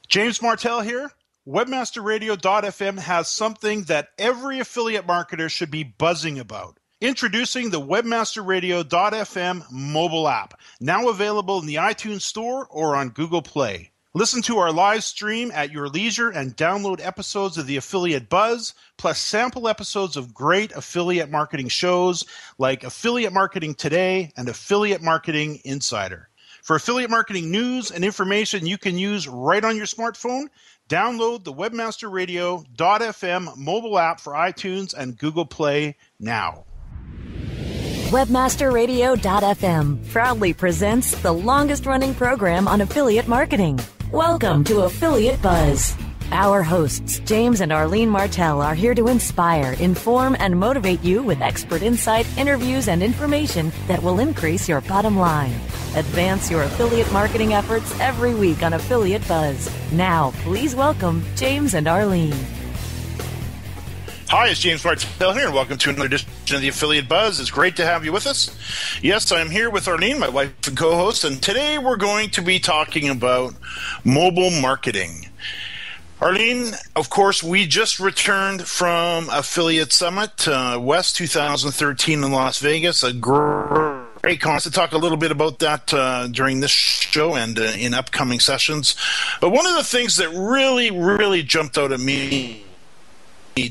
James Martell here. WebmasterRadio.fm has something that every affiliate marketer should be buzzing about. Introducing the WebmasterRadio.fm mobile app, now available in the iTunes Store or on Google Play. Listen to our live stream at your leisure and download episodes of the Affiliate Buzz, plus sample episodes of great affiliate marketing shows like Affiliate Marketing Today and Affiliate Marketing Insider. For affiliate marketing news and information you can use right on your smartphone, download the WebmasterRadio.fm mobile app for iTunes and Google Play now. WebmasterRadio.fm proudly presents the longest-running program on affiliate marketing. Welcome to Affiliate Buzz. Our hosts, James and Arlene Martell, are here to inspire, inform, and motivate you with expert insight, interviews, and information that will increase your bottom line. Advance your affiliate marketing efforts every week on Affiliate Buzz. Now, please welcome James and Arlene. Hi, it's James Martell here, and welcome to another edition of the Affiliate Buzz. It's great to have you with us. Yes, I'm here with Arlene, my wife and co-host, and today we're going to be talking about mobile marketing. Arlene, of course, we just returned from Affiliate Summit West 2013 in Las Vegas, a great conference. To talk a little bit about that during this show and in upcoming sessions. But one of the things that really jumped out at me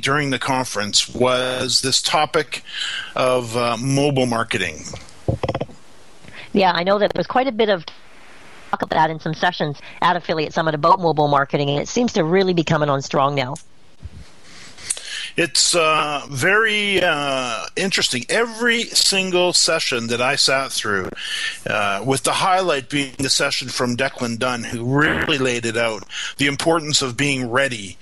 during the conference was this topic of mobile marketing. Yeah, I know that there was quite a bit of talk about that in some sessions at Affiliate Summit about mobile marketing, and it seems to really be coming on strong now. It's very interesting. Every single session that I sat through, with the highlight being the session from Declan Dunn, who really laid it out, the importance of being ready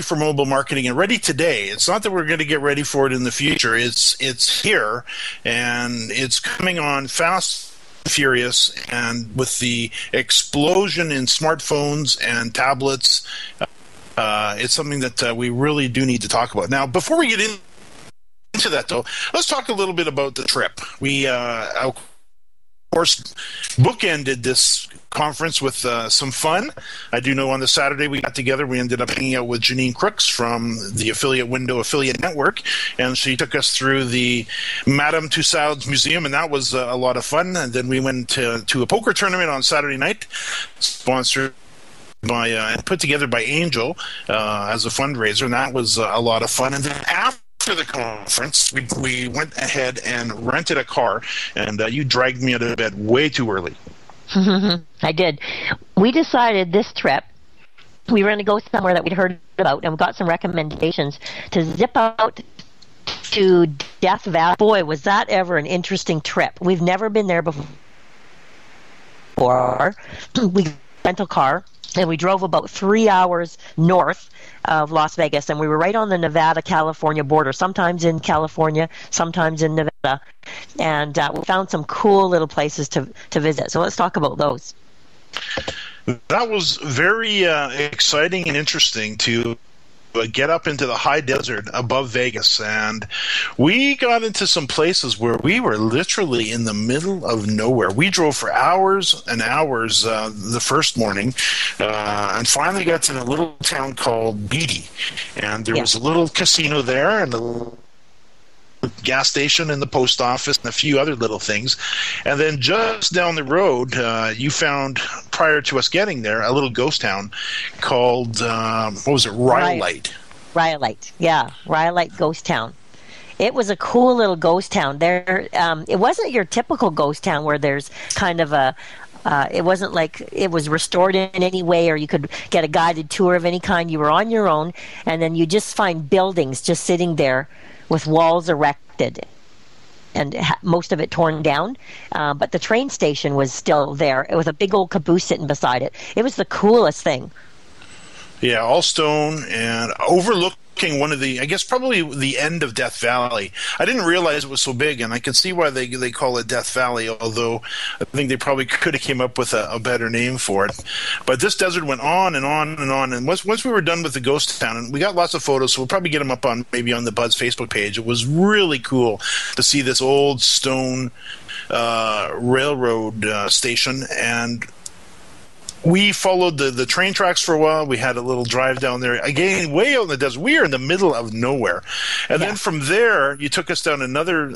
for mobile marketing and ready today. It's not that we're going to get ready for it in the future. It's here, and it's coming on fast, furious, and with the explosion in smartphones and tablets, it's something that we really do need to talk about. Now, before we get into that, though, let's talk a little bit about the trip. We, of course, bookended this conference with some fun. I do know on the Saturday we got together, we ended up hanging out with Janine Crooks from the Affiliate Window Affiliate Network, and she took us through the Madame Tussauds Museum, and that was a lot of fun. And then we went to a poker tournament on Saturday night, sponsored by and put together by Angel as a fundraiser, and that was a lot of fun. And then after the conference, we went ahead and rented a car, and you dragged me out of bed way too early. I did. We decided this trip we were going to go somewhere that we'd heard about, and we got some recommendations to zip out to Death Valley. Boy, was that ever an interesting trip. We've never been there before. We rented a car, and we drove about 3 hours north of Las Vegas, and we were right on the Nevada-California border, sometimes in California, sometimes in Nevada, and we found some cool little places to visit. So let's talk about those. That was very exciting and interesting to get up into the high desert above Vegas, and we got into some places where we were literally in the middle of nowhere. We drove for hours and hours the first morning, and finally got to a little town called Beatty, and there was a little casino there and a gas station and the post office and a few other little things. And then just down the road, you found, prior to us getting there, a little ghost town called, Rhyolite. Rhyolite, yeah. Rhyolite Ghost Town. It was a cool little ghost town. There, it wasn't your typical ghost town where there's kind of a it wasn't like it was restored in any way, or you could get a guided tour of any kind. You were on your own, and then you just find buildings just sitting there with walls erected and most of it torn down. But the train station was still there. It was a big old caboose sitting beside it. It was the coolest thing. Yeah, all stone and overlooking one of the, I guess probably the end of Death Valley. I didn't realize it was so big, and I can see why they call it Death Valley, although I think they probably could have came up with a better name for it. But this desert went on and on and on, and once we were done with the ghost town, and we got lots of photos, so we'll probably get them up on maybe on the Buzz Facebook page. It was really cool to see this old stone railroad station, and we followed the train tracks for a while. We had a little drive down there. Again, way out in the desert. We are in the middle of nowhere. And then from there, you took us down another,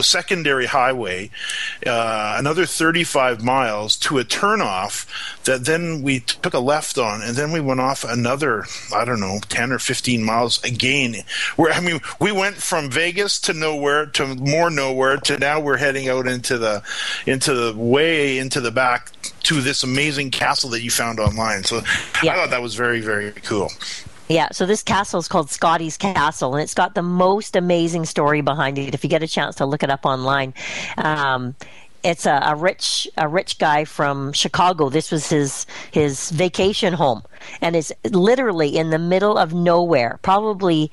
secondary highway, another 35 miles to a turnoff that then we took a left on. And then we went off another, 10 or 15 miles again. We went from Vegas to nowhere to more nowhere to now we're heading out into the way into the back to this amazing castle that you found online. So I thought that was very, very cool. Yeah, so this castle is called Scotty's Castle, and it's got the most amazing story behind it. If you get a chance to look it up online, it's a rich guy from Chicago. This was his vacation home, and it's literally in the middle of nowhere, probably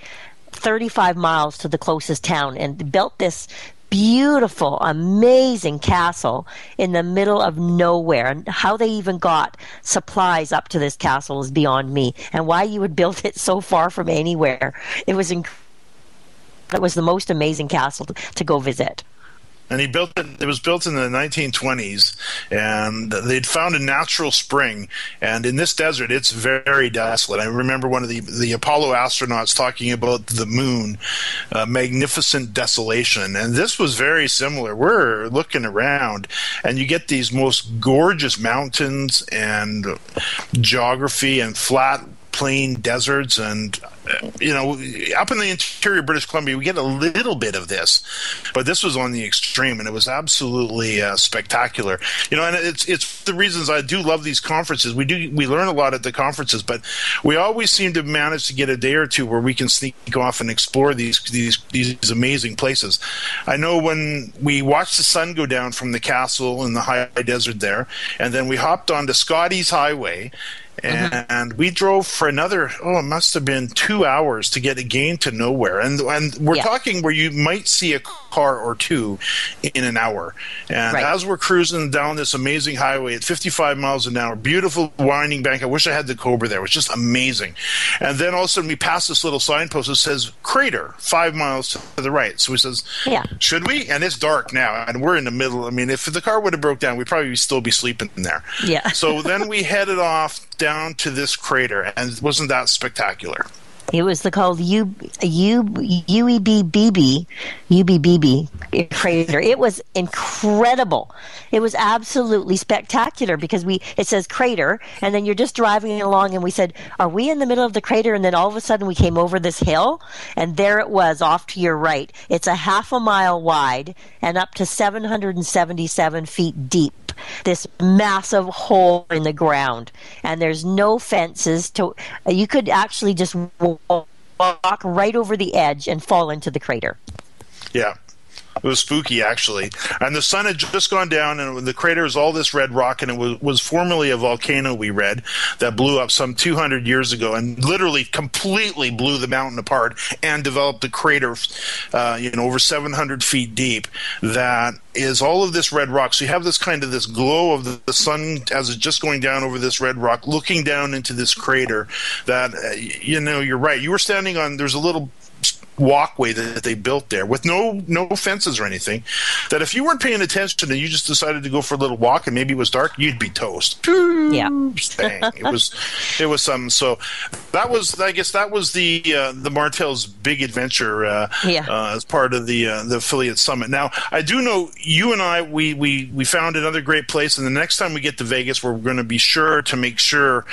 35 miles to the closest town, and built this beautiful, amazing castle in the middle of nowhere. And how they even got supplies up to this castle is beyond me. And why you would build it so far from anywhere. It was the most amazing castle to go visit. And he built it. It was built in the 1920s, and they'd found a natural spring. And in this desert, it's very desolate. I remember one of the Apollo astronauts talking about the moon, magnificent desolation. And this was very similar. We're looking around, and you get these most gorgeous mountains and geography and flat plain deserts, and up in the interior of British Columbia, we get a little bit of this, but this was on the extreme, and it was absolutely spectacular. And it's the reasons I do love these conferences. We learn a lot at the conferences, but we always seem to manage to get a day or two where we can sneak off and explore these amazing places. I know when we watched the sun go down from the castle in the high desert there, and then we hopped onto Scotty's Highway. And we drove for another, it must have been 2 hours to get again to nowhere. And we're talking where you might see a car or two in an hour. And as we're cruising down this amazing highway at 55 miles an hour, beautiful winding bank. I wish I had the Cobra there. It was just amazing. And then all of a sudden we pass this little signpost that says crater 5 miles to the right. So he says, should we? And it's dark now, and we're in the middle. I mean, if the car would have broke down, we'd probably still be sleeping in there. Yeah. So then we headed off down to this crater, and wasn't that spectacular? It was called UEBBB crater. It was incredible. It was absolutely spectacular because it says crater, and then you're just driving along, and we said, are we in the middle of the crater? And then all of a sudden we came over this hill, and there it was off to your right. It's a half a mile wide and up to 777 feet deep. This massive hole in the ground, and there's no fences. You could actually just walk right over the edge and fall into the crater. Yeah. It was spooky, actually. And the sun had just gone down, and the crater is all this red rock, and it was formerly a volcano, we read, that blew up some 200 years ago and literally completely blew the mountain apart and developed a crater, over 700 feet deep that is all of this red rock. So you have this this glow of the sun as it's just going down over this red rock, looking down into this crater that, you're right. You were standing on, there's a little walkway that they built there with no fences or anything, that if you weren't paying attention and you just decided to go for a little walk and maybe it was dark, you'd be toast. Yeah. Bang. It was something. So that was the Martel's big adventure as part of the affiliate summit. Now, I do know you and I, we found another great place, and the next time we get to Vegas, we're going to be sure to make sure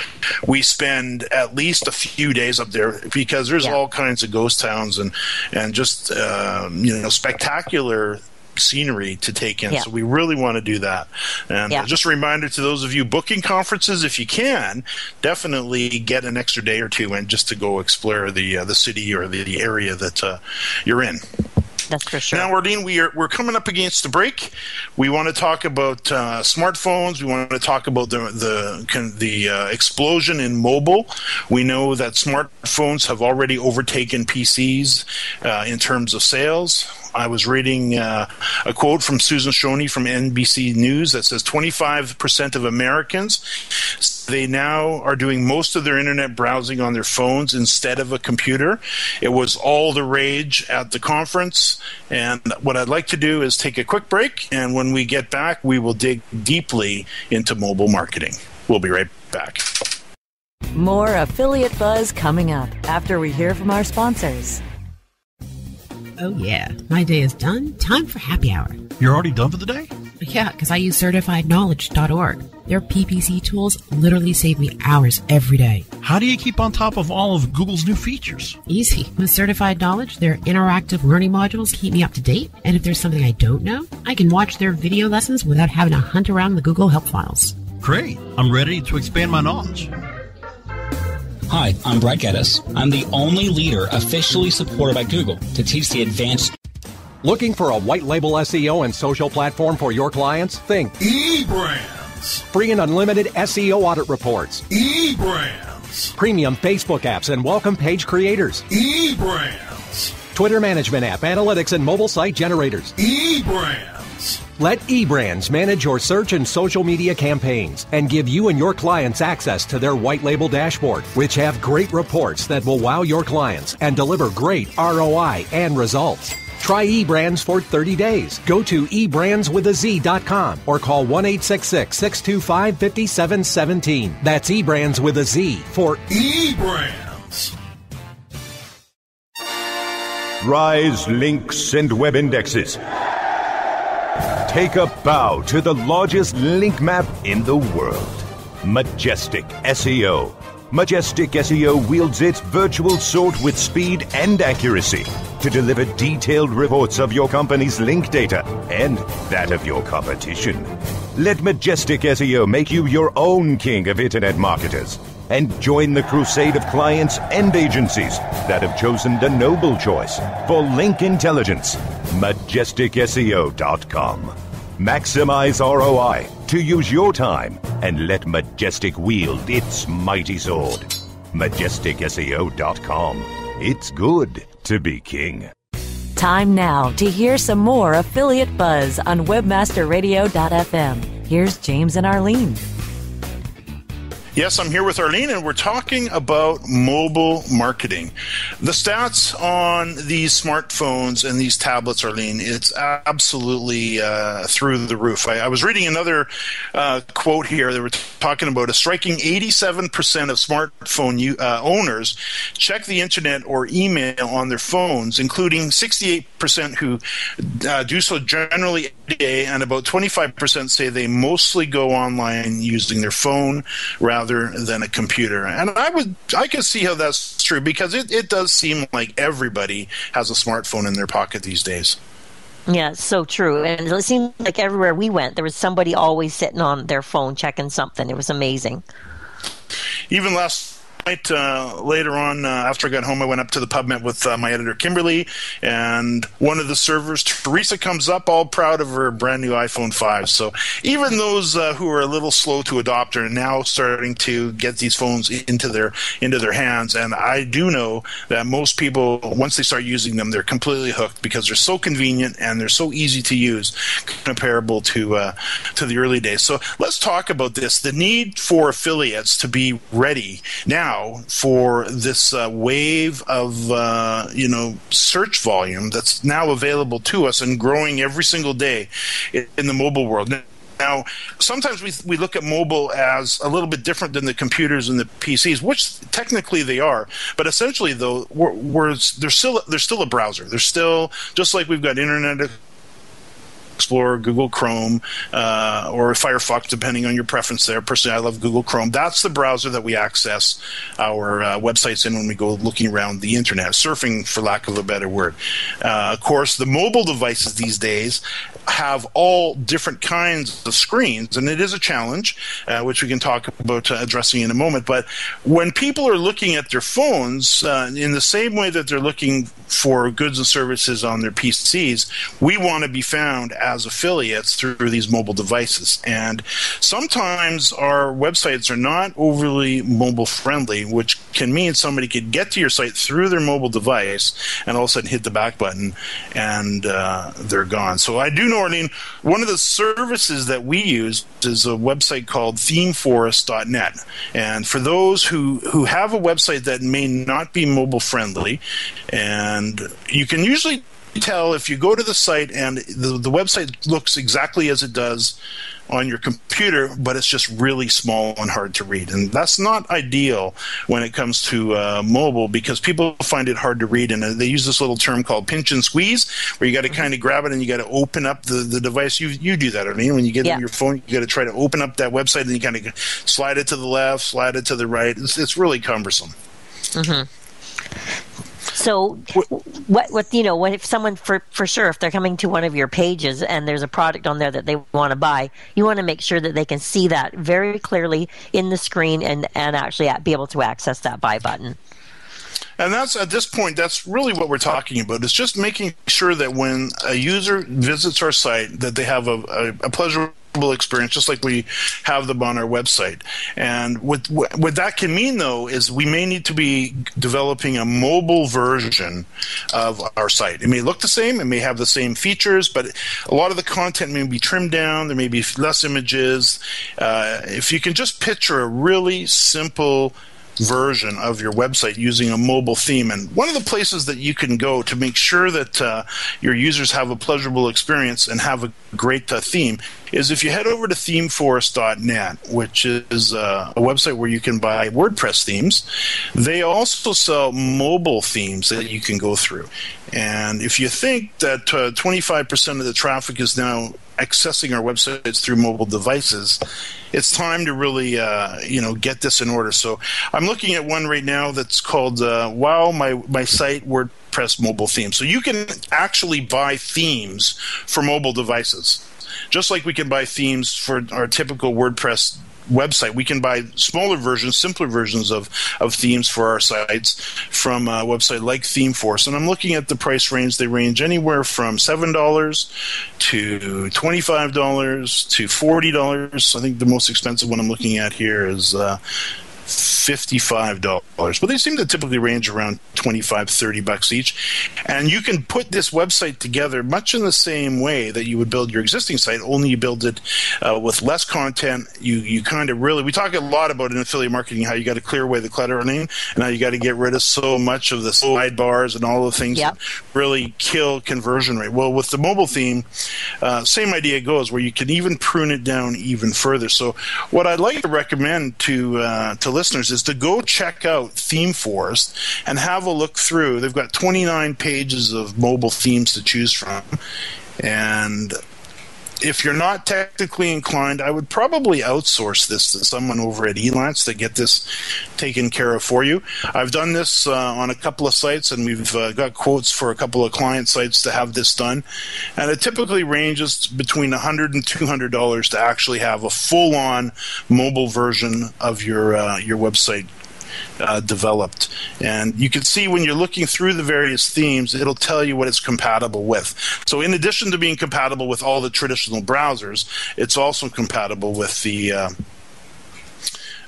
we spend at least a few days up there, because there's all kinds of ghost towns and just spectacular scenery to take in. So we really want to do that. And just a reminder to those of you booking conferences, if you can, definitely get an extra day or two in just to go explore the city or the area that you're in. That's for sure. Now, Arlene, we're coming up against the break. We want to talk about smartphones. We want to talk about the explosion in mobile. We know that smartphones have already overtaken PCs in terms of sales. I was reading a quote from Susan Shoney from NBC News that says 25% of Americans, they now are doing most of their internet browsing on their phones instead of a computer. It was all the rage at the conference. And what I'd like to do is take a quick break, and when we get back, we will dig deeply into mobile marketing. We'll be right back. More Affiliate Buzz coming up after we hear from our sponsors. Oh yeah, my day is done. Time for happy hour. You're already done for the day? Yeah, because I use CertifiedKnowledge.org. Their PPC tools literally save me hours every day. How do you keep on top of all of Google's new features? Easy. With Certified Knowledge, their interactive learning modules keep me up to date. And if there's something I don't know, I can watch their video lessons without having to hunt around the Google Help files. Great. I'm ready to expand my knowledge. Hi, I'm Brett Geddes. I'm the only leader officially supported by Google to teach the advanced... Looking for a white label SEO and social platform for your clients? Think eBrands. Free and unlimited SEO audit reports. eBrands. Premium Facebook apps and welcome page creators. eBrands. Twitter management app, analytics, and mobile site generators. eBrands. Let eBrands manage your search and social media campaigns and give you and your clients access to their white label dashboard, which have great reports that will wow your clients and deliver great ROI and results. Try eBrands for 30 days. Go to eBrandsWithAZ.com or call 1-866-625-5717. That's eBrands with a Z for eBrands. Rise links and web indexes. Take a bow to the largest link map in the world. Majestic SEO. Majestic SEO wields its virtual sword with speed and accuracy to deliver detailed reports of your company's link data and that of your competition. Let Majestic SEO make you your own king of internet marketers and join the crusade of clients and agencies that have chosen the noble choice for link intelligence. MajesticSEO.com. Maximize ROI to use your time and let Majestic wield its mighty sword. MajesticSEO.com. It's good to be king. Time now to hear some more Affiliate Buzz on webmasterradio.fm. Here's James and Arlene. Yes, I'm here with Arlene, and we're talking about mobile marketing. The stats on these smartphones and these tablets, Arlene, it's absolutely through the roof. I was reading another quote here. They were talking about a striking 87% of smartphone owners check the internet or email on their phones, including 68% who do so generally every day, and about 25% say they mostly go online using their phone rather than a computer. And I can see how that's true, because it does seem like everybody has a smartphone in their pocket these days. Yeah, it's so true. And it seemed like everywhere we went, there was somebody always sitting on their phone checking something. It was amazing. Even last night, later on, after I got home, I went up to the pub, met with my editor, Kimberly, and one of the servers, Teresa, comes up all proud of her brand new iPhone 5. So even those who are a little slow to adopt are now starting to get these phones into their hands. And I do know that most people, once they start using them, they're completely hooked, because they're so convenient and they're so easy to use, comparable to the early days. So let's talk about this, the need for affiliates to be ready now for this wave of search volume that's now available to us and growing every single day in the mobile world. Now, sometimes we look at mobile as a little bit different than the computers and the PCs, which technically they are. But essentially, though, they're still a browser. They're still, just like we've got Internet Explorer, Google Chrome, or Firefox, depending on your preference there. Personally, I love Google Chrome. That's the browser that we access our websites in when we go looking around the internet, surfing, for lack of a better word. Of course, the mobile devices these days have all different kinds of screens, and it is a challenge, which we can talk about addressing in a moment. But when people are looking at their phones, in the same way that they're looking for goods and services on their PCs, we want to be found as affiliates through these mobile devices. And sometimes our websites are not overly mobile friendly, which can mean somebody could get to your site through their mobile device and all of a sudden hit the back button and they're gone. So I do know, Arlene, one of the services that we use is a website called themeforest.net. And for those who have a website that may not be mobile friendly, and you can usually tell if you go to the site and the website looks exactly as it does on your computer, but it's just really small and hard to read. And that's not ideal when it comes to mobile, because people find it hard to read. And they use this little term called pinch and squeeze, where you got to kind of grab it and you got to open up the device. You do that, Arlene. When you get your phone, you got to try to open up that website and you kind of slide it to the left, slide it to the right. It's really cumbersome. Mm-hmm. So, what if someone, for sure, if they're coming to one of your pages and there's a product on there that they want to buy, you want to make sure that they can see that very clearly in the screen and actually be able to access that buy button. And that's, at this point, that's really what we're talking about. It's just making sure that when a user visits our site, that they have a pleasurable experience, just like we have them on our website. And what that can mean, though, is we may need to be developing a mobile version of our site. It may look the same, it may have the same features, but a lot of the content may be trimmed down, there may be less images. If you can just picture a really simple version of your website using a mobile theme. And one of the places that you can go to make sure that your users have a pleasurable experience and have a great theme is if you head over to themeforest.net, which is a website where you can buy WordPress themes. They also sell mobile themes that you can go through. And if you think that 25% of the traffic is now accessing our websites through mobile devices, it's time to really get this in order. So I'm looking at one right now that's called Wow My Site WordPress Mobile Theme. So you can actually buy themes for mobile devices. Just like we can buy themes for our typical WordPress website, we can buy smaller versions, simpler versions of themes for our sites from a website like ThemeForce. And I'm looking at the price range. They range anywhere from $7 to $25 to $40. I think the most expensive one I'm looking at here is $55, but they seem to typically range around $25-$30 each. And you can put this website together much in the same way that you would build your existing site, only you build it with less content. You kind of really, we talk a lot about in affiliate marketing how you got to clear away the clutter, and how you got to get rid of so much of the sidebars and all the things that really kill conversion rate. Well, with the mobile theme, same idea goes, where you can even prune it down even further. So what I'd like to recommend to listeners is to go check out ThemeForest and have a look through. They've got 29 pages of mobile themes to choose from. And if you're not technically inclined, I would probably outsource this to someone over at Elance to get this taken care of for you. I've done this on a couple of sites, and we've got quotes for a couple of client sites to have this done. And it typically ranges between $100 and $200 to actually have a full-on mobile version of your website developed. And you can see when you're looking through the various themes, it'll tell you what it's compatible with. So in addition to being compatible with all the traditional browsers, it's also compatible with the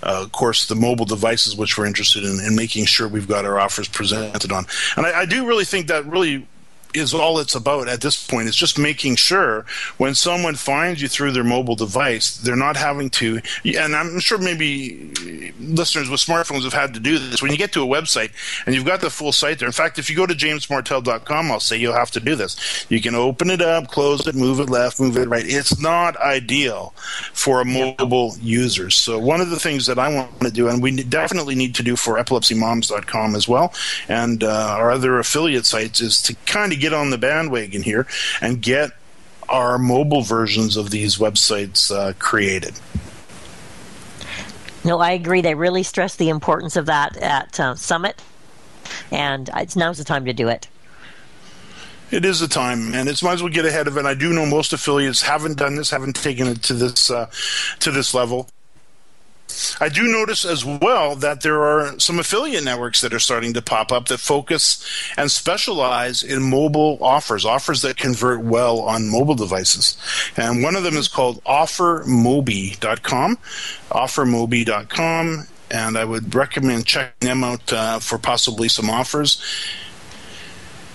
of course, the mobile devices, which we're interested in making sure we've got our offers presented on. And I do really think that really is all it's about at this point. It's just making sure when someone finds you through their mobile device, they're not having to, and I'm sure maybe listeners with smartphones have had to do this, when you get to a website and you've got the full site there. In fact, if you go to jamesmartell.com, I'll say you'll have to do this. You can open it up, close it, move it left, move it right. It's not ideal for a mobile user. So one of the things that I want to do, and we definitely need to do for epilepsymoms.com as well, and our other affiliate sites, is to kind of get on the bandwagon here and get our mobile versions of these websites created. No, I agree. They really stress the importance of that at Summit, and now's the time to do it. It is a time, and it's might as well get ahead of it. I do know most affiliates haven't done this, haven't taken it to this level. I do notice as well that there are some affiliate networks that are starting to pop up that focus and specialize in mobile offers that convert well on mobile devices. And one of them is called offermobi.com, offermobi.com, and I would recommend checking them out for possibly some offers.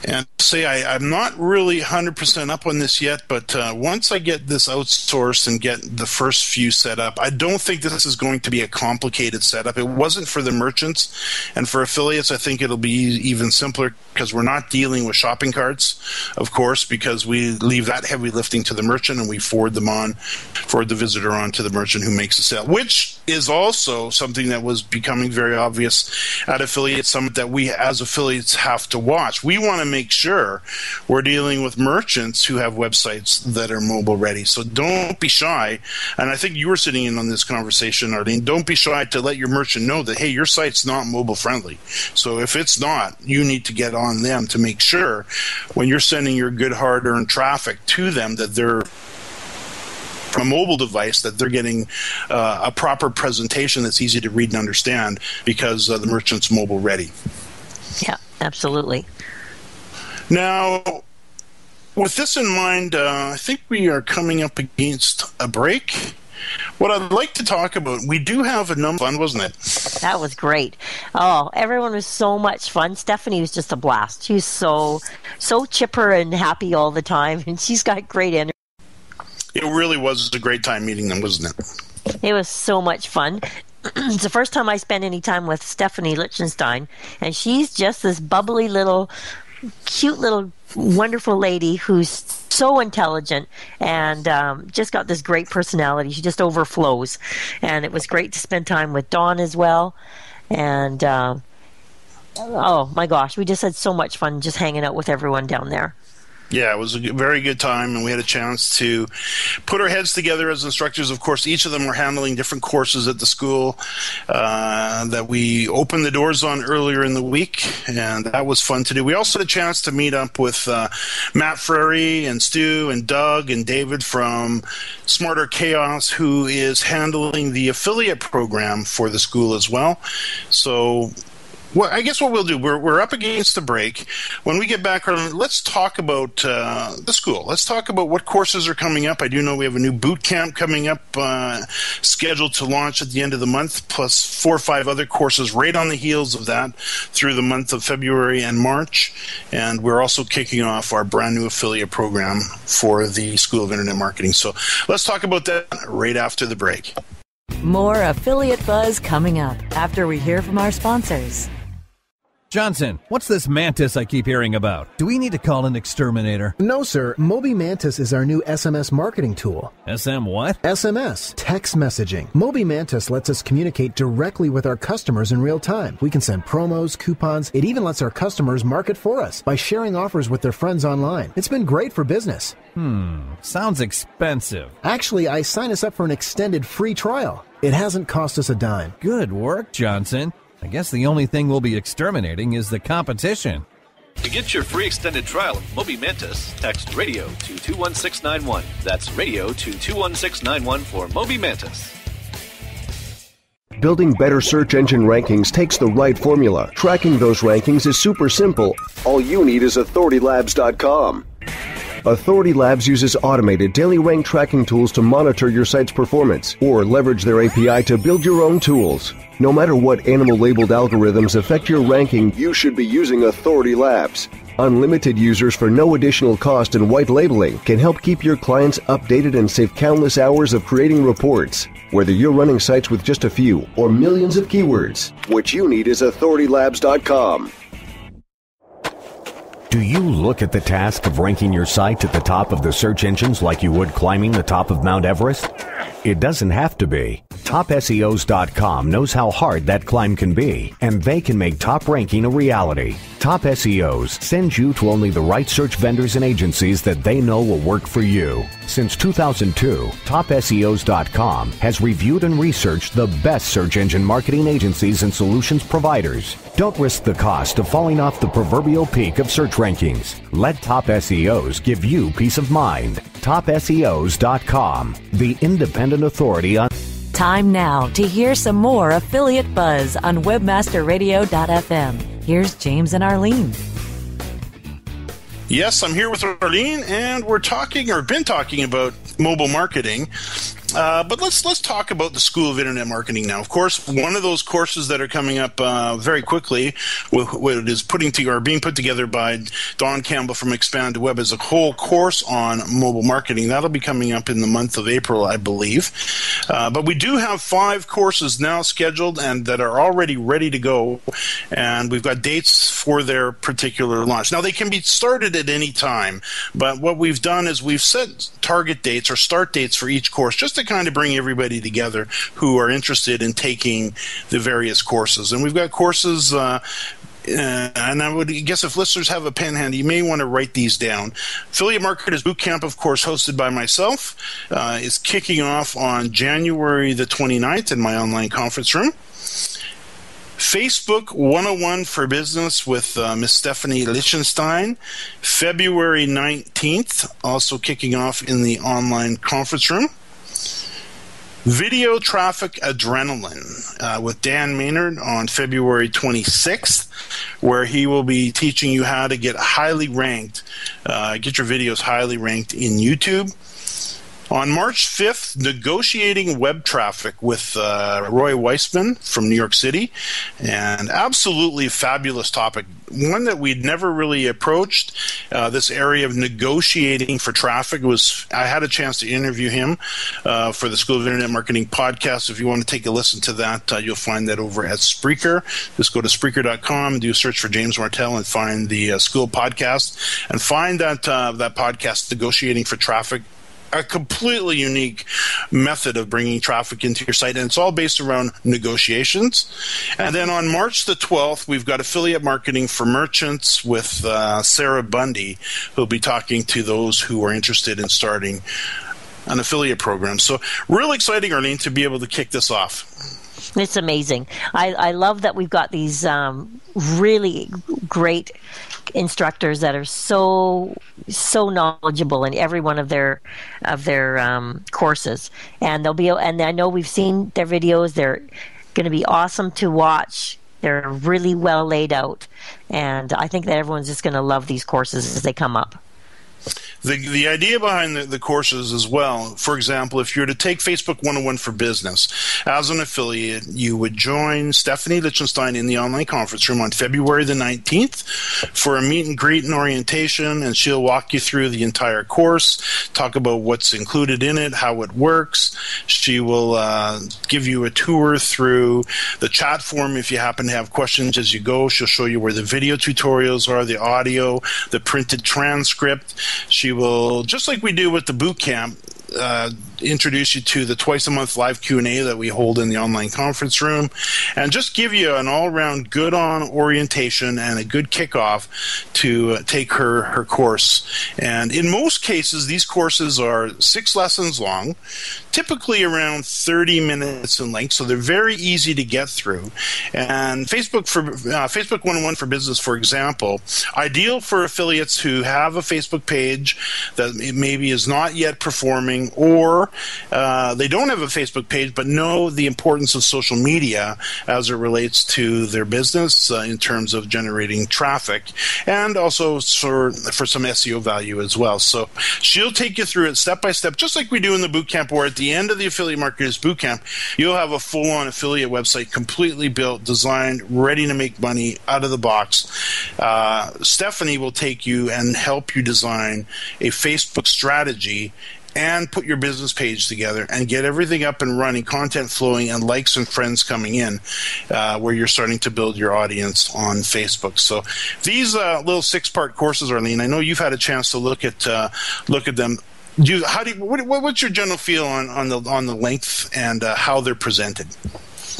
And say I'm not really 100% up on this yet, but once I get this outsourced and get the first few set up, I don't think this is going to be a complicated setup. It wasn't for the merchants, and for affiliates, I think it'll be even simpler because we're not dealing with shopping carts, of course, because we leave that heavy lifting to the merchant and we forward the visitor on to the merchant who makes the sale, which is also something that was becoming very obvious at Affiliate Summit that we as affiliates have to watch. We want to make sure we're dealing with merchants who have websites that are mobile ready. So don't be shy. And I think you were sitting in on this conversation, Arlene. Don't be shy to let your merchant know that, hey, your site's not mobile friendly. So if it's not, you need to get on them to make sure when you're sending your good hard-earned traffic to them that they're from a mobile device, that they're getting a proper presentation that's easy to read and understand because the merchant's mobile ready. Yeah, absolutely. Now, with this in mind, I think we are coming up against a break. What I'd like to talk about, we do have a number of fun, wasn't it? That was great. Oh, everyone was so much fun. Stephanie was just a blast. She's so chipper and happy all the time, and she's got great energy. It really was a great time meeting them, wasn't it? It was so much fun. It's the first time I spent any time with Stephanie Lichtenstein, and she's just this bubbly little, cute little, wonderful lady who's so intelligent and just got this great personality. She just overflows, and it was great to spend time with Dawn as well. And oh my gosh, we just had so much fun just hanging out with everyone down there. Yeah, it was a very good time, and we had a chance to put our heads together as instructors. Of course, each of them were handling different courses at the school that we opened the doors on earlier in the week, and that was fun to do. We also had a chance to meet up with Matt Frary and Stu and Doug and David from Smarter Chaos, who is handling the affiliate program for the school as well. So well, I guess what we'll do, we're up against the break. When we get back, let's talk about the school. Let's talk about what courses are coming up. I do know we have a new boot camp coming up scheduled to launch at the end of the month, plus 4 or 5 other courses right on the heels of that through the month of February and March. And we're also kicking off our brand new affiliate program for the School of Internet Marketing. So let's talk about that right after the break. More Affiliate Buzz coming up after we hear from our sponsors. Johnson, what's this Mantis I keep hearing about? Do we need to call an exterminator? No, sir. Moby Mantis is our new SMS marketing tool. SM what? SMS, text messaging. Moby Mantis lets us communicate directly with our customers in real time. We can send promos, coupons. It even lets our customers market for us by sharing offers with their friends online. It's been great for business. Sounds expensive. Actually, I signed us up for an extended free trial. It hasn't cost us a dime. Good work, Johnson. I guess the only thing we'll be exterminating is the competition. To get your free extended trial of Moby Mantis, text radio to 21691. That's radio to 21691 for Moby Mantis. Building better search engine rankings takes the right formula. Tracking those rankings is super simple. All you need is authoritylabs.com. Authority Labs uses automated daily rank tracking tools to monitor your site's performance or leverage their API to build your own tools. No matter what animal-labeled algorithms affect your ranking, you should be using Authority Labs. Unlimited users for no additional cost and white labeling can help keep your clients updated and save countless hours of creating reports. Whether you're running sites with just a few or millions of keywords, what you need is authoritylabs.com. Do you look at the task of ranking your site at the top of the search engines like you would climbing the top of Mount Everest? It doesn't have to be. TopSEOs.com knows how hard that climb can be, and they can make top ranking a reality. Top SEOs sends you to only the right search vendors and agencies that they know will work for you. Since 2002, TopSEOs.com has reviewed and researched the best search engine marketing agencies and solutions providers. Don't risk the cost of falling off the proverbial peak of search rankings. Let Top SEOs give you peace of mind. TopSEOs.com, the independent authority on... Time now to hear some more Affiliate Buzz on webmasterradio.fm. Here's James and Arlene. Yes, I'm here with Arlene, and we're talking, or been talking, about mobile marketing. But let's talk about the School of Internet Marketing now. Of course, one of those courses that are coming up very quickly, what is being put together by Don Campbell from Expand to Web, is a whole course on mobile marketing. That'll be coming up in the month of April, I believe. But we do have 5 courses now scheduled and that are already ready to go, and we've got dates for their particular launch. Now, they can be started at any time, but what we've done is we've set target dates or start dates for each course just to kind of bring everybody together who are interested in taking the various courses. And we've got courses, and I would guess if listeners have a pen handy, you may want to write these down. Affiliate Marketers Bootcamp, of course, hosted by myself, is kicking off on January the 29th in my online conference room. Facebook 101 for Business with Miss Stephanie Lichtenstein, February 19th, also kicking off in the online conference room. Video Traffic Adrenaline with Dan Maynard on February 26th, where he will be teaching you how to get highly ranked, get your videos highly ranked in YouTube. On March 5th, Negotiating Web Traffic with Roy Weissman from New York City, and absolutely fabulous topic, one that we'd never really approached, this area of negotiating for traffic. I had a chance to interview him for the School of Internet Marketing podcast. If you want to take a listen to that, you'll find that over at Spreaker. Just go to Spreaker.com, do a search for James Martell, and find the school podcast, and find that podcast, Negotiating for Traffic. A completely unique method of bringing traffic into your site, and it's all based around negotiations. And then on March the 12th, we've got Affiliate Marketing for Merchants with Sarah Bundy, who'll be talking to those who are interested in starting an affiliate program. So really exciting, Arlene, to be able to kick this off. It's amazing. I love that we've got these really great instructors that are so knowledgeable in every one of their courses, and and I know we've seen their videos. They're going to be awesome to watch. They're really well laid out, and I think that everyone's just going to love these courses as they come up. The idea behind the courses as well, for example, if you were to take Facebook 101 for Business as an affiliate, you would join Stephanie Lichtenstein in the online conference room on February the 19th for a meet and greet and orientation, and she'll walk you through the entire course, talk about what's included in it, how it works. She will give you a tour through the chat forum if you happen to have questions as you go. She'll show you where the video tutorials are, the audio, the printed transcript. She will, just like we do with the boot camp, introduce you to the twice-a-month live Q&A that we hold in the online conference room, and just give you an all-around good-on orientation and a good kickoff to take her course. And in most cases, these courses are 6 lessons long, typically around 30 minutes in length, so they're very easy to get through. And Facebook 101 for Business, for example, ideal for affiliates who have a Facebook page that maybe is not yet performing, or they don't have a Facebook page but know the importance of social media as it relates to their business in terms of generating traffic, and also for some SEO value as well. So she'll take you through it step by step, just like we do in the bootcamp, where at the end of the Affiliate Marketers Bootcamp, you'll have a full-on affiliate website completely built, designed, ready to make money out of the box. Stephanie will take you and help you design a Facebook strategy and put your business page together and get everything up and running, content flowing, and likes and friends coming in, where you're starting to build your audience on Facebook. So these little 6-part courses, Arlene, I know you've had a chance to look at them. What's your general feel on the length and how they're presented?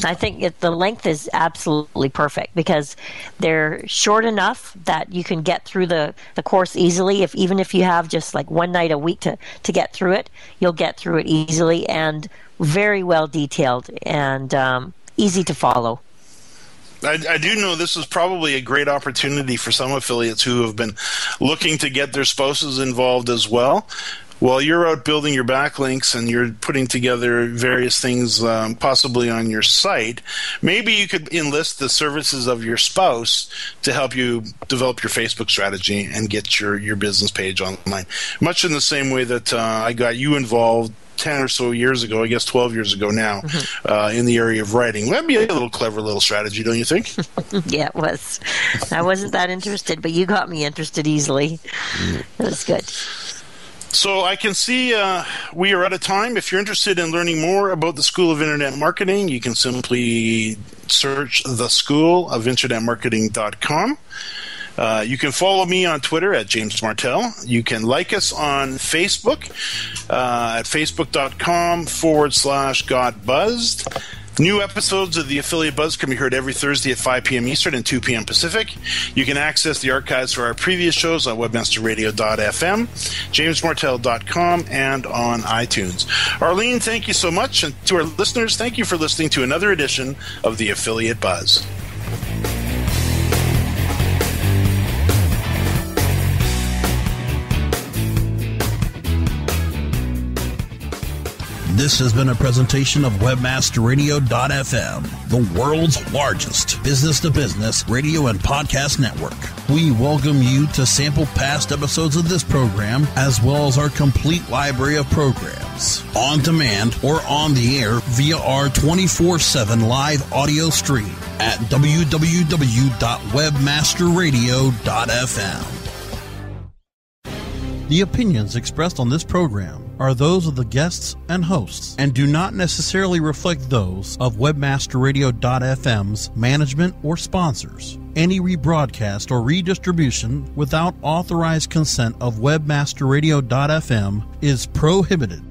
I think the length is absolutely perfect because they're short enough that you can get through the course easily. Even if you have just like one night a week to get through it, you'll get through it easily, and very well detailed and easy to follow. I do know this is probably a great opportunity for some affiliates who have been looking to get their spouses involved as well. While you're out building your backlinks and you're putting together various things possibly on your site, maybe you could enlist the services of your spouse to help you develop your Facebook strategy and get your business page online. Much in the same way that I got you involved 10 or so years ago, I guess 12 years ago now, in the area of writing. That'd be a little clever little strategy, don't you think? Yeah, it was. I wasn't that interested, but you got me interested easily. It was good. So I can see we are out of time. If you're interested in learning more about the School of Internet Marketing, you can simply search theschoolofinternetmarketing.com. You can follow me on Twitter at James Martell. You can like us on Facebook at facebook.com/GotBuzzed. New episodes of the Affiliate Buzz can be heard every Thursday at 5 p.m. Eastern and 2 p.m. Pacific. You can access the archives for our previous shows on webmasterradio.fm, jamesmartell.com, and on iTunes. Arlene, thank you so much. And to our listeners, thank you for listening to another edition of the Affiliate Buzz. This has been a presentation of webmasterradio.fm, the world's largest business-to-business radio and podcast network. We welcome you to sample past episodes of this program, as well as our complete library of programs, on demand or on the air via our 24/7 live audio stream at www.webmasterradio.fm. The opinions expressed on this program are those of the guests and hosts and do not necessarily reflect those of webmasterradio.fm's management or sponsors. Any rebroadcast or redistribution without authorized consent of webmasterradio.fm is prohibited.